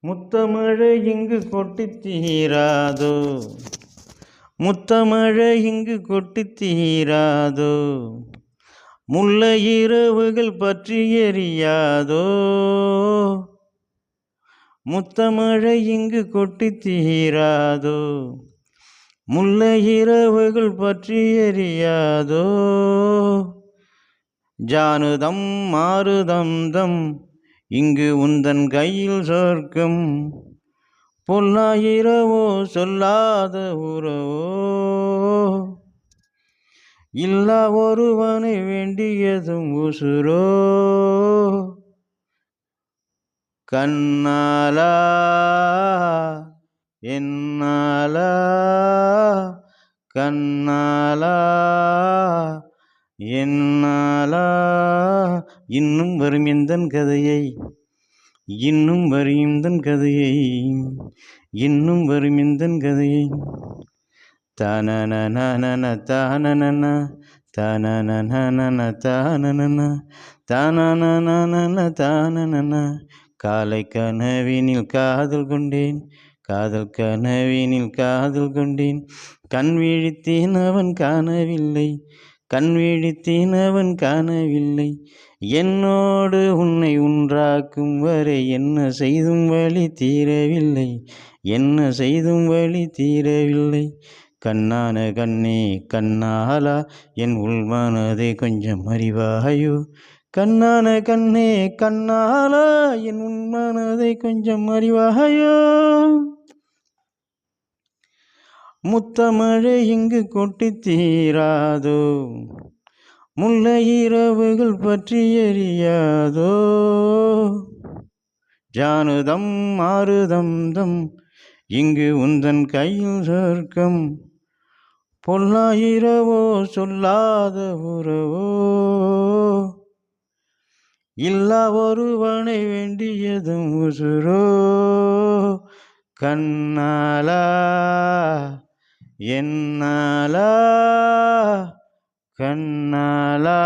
முத்தமழை இங்கு கொட்டித் தீராதோ, முத்தமழை இங்கு கொட்டித் தீராதோ, முல்லை இரவுகள் பற்றி எரியாதோ. முத்தமழை இங்கு கொட்டித் தீராதோ, முல்லை இரவுகள் பற்றி எரியாதோ. ஜானுதம் மாருதம் தம் இங்கு உந்தன் கையில் சொர்க்கம், பொல்லாயிரவோ சொல்லாத உறவோ, இல்லா ஒருவனை வேண்டியதும் உசுரோ. கண்ணாலா என்னாலா, கண்ணாலா என்னாலா, இன்னும் வரும் எந்தன் கதையை, இன்னும் வரும் தன் கதையை, இன்னும் வரும் எந்தன் கதையை. தானன தானன தானன தானன தானன தானன. காலை கனவினில் காதல் கொண்டேன், காதல் கனவினில் காதல் கொண்டேன். கண் விழித்தேன் அவன் காணவில்லை, கண் விழித்தேன் அவன் காணவில்லை. என்னோடு உன்னை ஒன்றாக்கும் வரை என்ன செய்தும் வழி தீரவில்லை, என்ன செய்தும் வழி தீரவில்லை. கண்ணான கண்ணே கண்ணாலா, என் உள்மனதை கொஞ்சம் அறிவாயோ. கண்ணான கண்ணே கண்ணாலா, என் உள்மனதை கொஞ்சம் அறிவாயோ. முத்தமழை இங்கு கொட்டித் தீராதோ, முல்லை இரவுகள் பற்றி எரியாதோ. ஜானுதம் மாருதம் தம் இங்கு உந்தன் கையில் சொர்க்கம், பொல்லாயிரவோ சொல்லாத உறவோ, இல்லா ஒருவனை வேண்டியதும் உசுரோ. கண்ணாலா என்னாலா, கண்ணாலா.